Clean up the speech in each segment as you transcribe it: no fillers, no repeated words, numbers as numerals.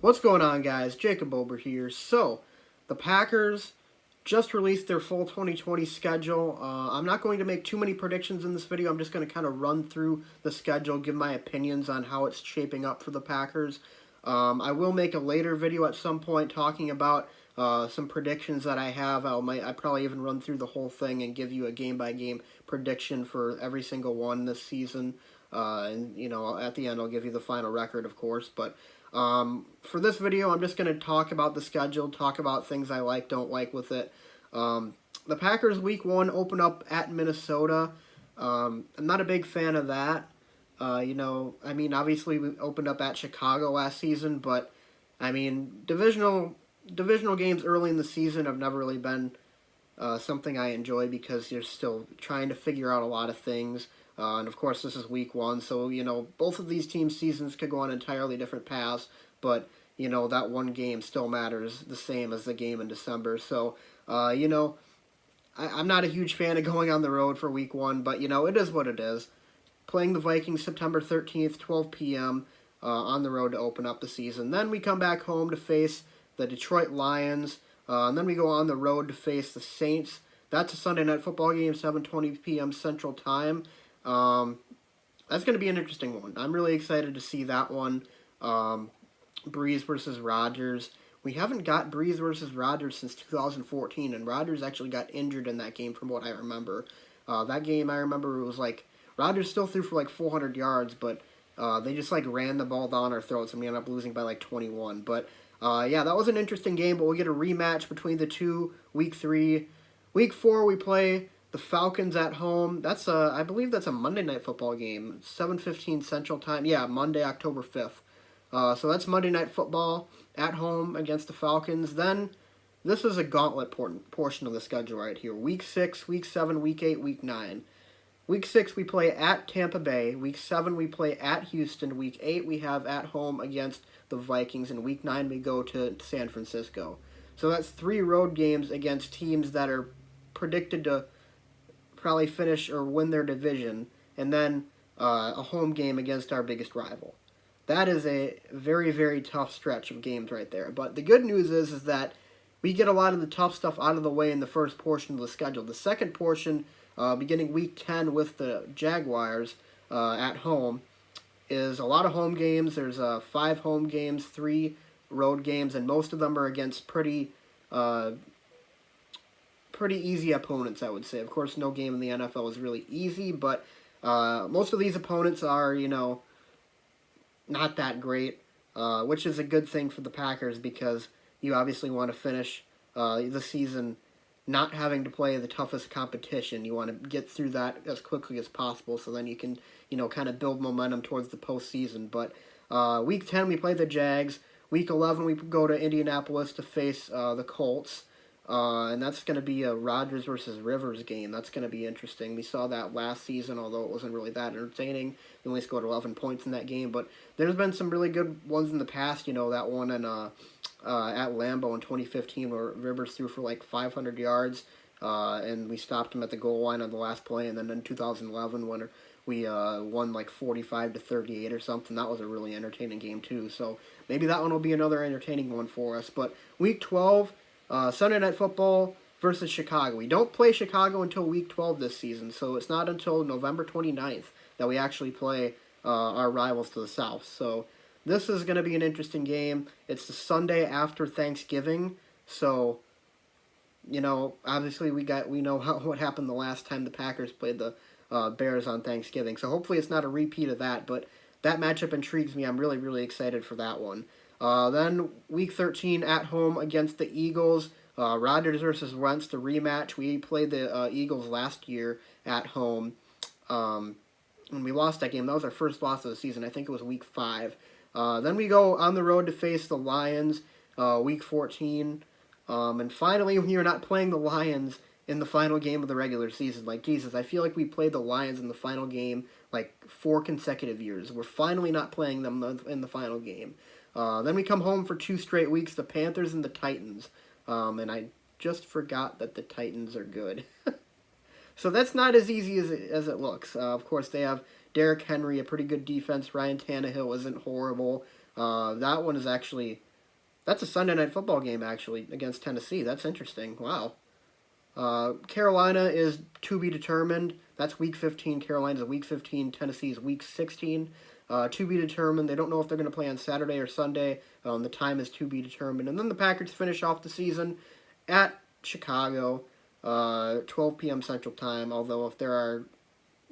What's going on, guys? Jacob Ober here. So, the Packers just released their full 2020 schedule. I'm not going to make too many predictions in this video. I'm just going to kind of run through the schedule, give my opinions on how it's shaping up for the Packers. I will make a later video at some point talking about some predictions that I have. I probably even run through the whole thing and give you a game-by-game prediction for every single one this season. And, at the end I'll give you the final record, of course. But for this video, I'm just going to talk about the schedule, talk about things I like, don't like with it. The Packers Week 1 open up at Minnesota. I'm not a big fan of that. Obviously we opened up at Chicago last season, but, divisional games early in the season have never really been something I enjoy because you're still trying to figure out a lot of things. And of course, this is Week 1, so, both of these teams' seasons could go on entirely different paths, but, that one game still matters the same as the game in December. So, I'm not a huge fan of going on the road for Week 1, but, it is what it is. Playing the Vikings September 13th, 12 p.m. On the road to open up the season. Then we come back home to face the Detroit Lions, and then we go on the road to face the Saints. That's a Sunday Night Football game, 7:20 p.m. Central Time. That's going to be an interesting one. I'm really excited to see that one. Breeze versus Rodgers. We haven't got Breeze versus Rodgers since 2014, and Rodgers actually got injured in that game from what I remember. That game, I remember it was like, Rodgers still threw for like 400 yards, but they just like ran the ball down our throats, and we ended up losing by like 21. But that was an interesting game, but we'll get a rematch between the two, Week 3. Week 4, we play the Falcons at home. That's I believe that's a Monday Night Football game, 7:15 Central Time. Yeah, Monday, October 5th. So that's Monday Night Football at home against the Falcons. Then this is a gauntlet portion of the schedule right here. Week 6, Week 7, Week 8, Week 9. Week 6 we play at Tampa Bay. Week 7 we play at Houston. Week 8 we have at home against the Vikings. And Week 9 we go to San Francisco. So that's 3 road games against teams that are predicted to probably finish or win their division, and then a home game against our biggest rival. That is a very, very tough stretch of games right there. But the good news is that we get a lot of the tough stuff out of the way in the first portion of the schedule. The second portion, beginning Week 10 with the Jaguars at home, is a lot of home games. There's 5 home games, 3 road games, and most of them are against pretty easy opponents, I would say. Of course, no game in the NFL is really easy, but most of these opponents are, not that great, which is a good thing for the Packers because you obviously want to finish the season not having to play the toughest competition. You want to get through that as quickly as possible so then you can, kind of build momentum towards the postseason. But Week 10, we play the Jags. Week 11, we go to Indianapolis to face the Colts. And that's going to be a Rodgers versus Rivers game. That's going to be interesting. We saw that last season, although it wasn't really that entertaining. We only scored 11 points in that game. But there's been some really good ones in the past. That one at Lambeau in 2015 where Rivers threw for like 500 yards. And we stopped him at the goal line on the last play. And then in 2011 when we won like 45-38 or something. That was a really entertaining game too. So maybe that one will be another entertaining one for us. But Week 12... Sunday Night Football versus Chicago. We don't play Chicago until Week 12 this season, so it's not until November 29th that we actually play our rivals to the south. So this is going to be an interesting game. It's the Sunday after Thanksgiving, so obviously we know what happened the last time the Packers played the Bears on Thanksgiving. So hopefully it's not a repeat of that, but that matchup intrigues me. I'm really, really excited for that one. Then Week 13 at home against the Eagles. Rodgers versus Wentz, the rematch. We played the Eagles last year at home. When we lost that game, that was our first loss of the season. I think it was Week 5. Then we go on the road to face the Lions, Week 14. And finally, we are not playing the Lions in the final game of the regular season. Like, Jesus, I feel like we played the Lions in the final game like 4 consecutive years. We're finally not playing them in the final game. Then we come home for 2 straight weeks, the Panthers and the Titans. And I just forgot that the Titans are good. So that's not as easy as it looks. Of course, they have Derrick Henry, a pretty good defense. Ryan Tannehill isn't horrible. That one is actually That's a Sunday Night Football game, actually, against Tennessee. That's interesting. Wow. Carolina is to be determined. That's Week 15. Carolina's Week 15. Tennessee's Week 16. To be determined. They don't know if they're going to play on Saturday or Sunday. The time is to be determined. And then the Packers finish off the season at Chicago, 12 p.m. Central Time. Although if there are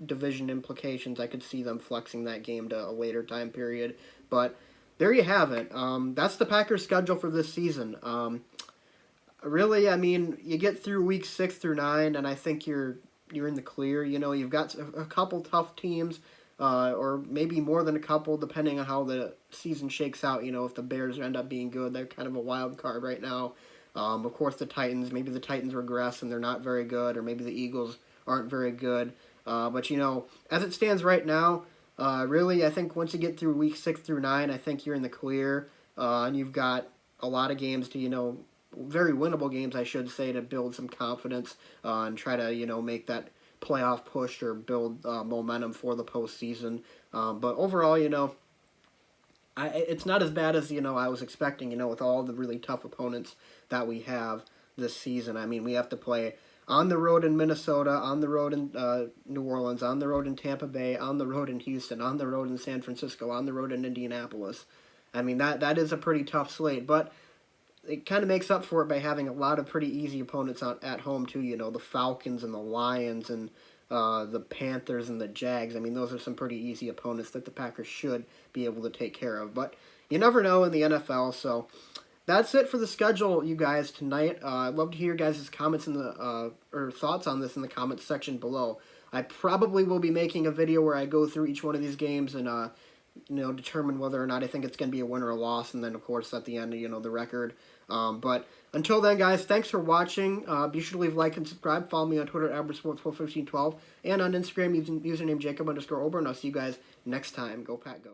division implications, I could see them flexing that game to a later time period. But there you have it. That's the Packers' schedule for this season. Really, I mean, you get through week 6 through 9, and I think you're in the clear. You know, you've got a couple tough teams, or maybe more than a couple, depending on how the season shakes out. You know, if the Bears end up being good, they're kind of a wild card right now. Of course, the Titans, maybe the Titans regress and they're not very good, or maybe the Eagles aren't very good. But, you know, as it stands right now, really, I think once you get through week 6 through 9, I think you're in the clear, and you've got a lot of games to, you know, very winnable games, I should say, to build some confidence and try to, you know, make that playoff push or build momentum for the postseason. But overall, you know, it's not as bad as, you know, I was expecting, you know, with all the really tough opponents that we have this season. I mean, we have to play on the road in Minnesota, on the road in New Orleans, on the road in Tampa Bay, on the road in Houston, on the road in San Francisco, on the road in Indianapolis. I mean, that is a pretty tough slate, but it kind of makes up for it by having a lot of pretty easy opponents at home too. You know, the Falcons and the Lions and the Panthers and the Jags. I mean, those are some pretty easy opponents that the Packers should be able to take care of. But you never know in the NFL. So that's it for the schedule, you guys, tonight. I'd love to hear your guys' comments in the or thoughts on this in the comments section below. I probably will be making a video where I go through each one of these games and you know, determine whether or not I think it's going to be a win or a loss, and then, of course, at the end, you know, the record. But until then, guys, thanks for watching. Be sure to leave a like and subscribe. Follow me on Twitter at AberSports1512 and on Instagram using username Jacob_Ober, and I'll see you guys next time. Go Pack, go.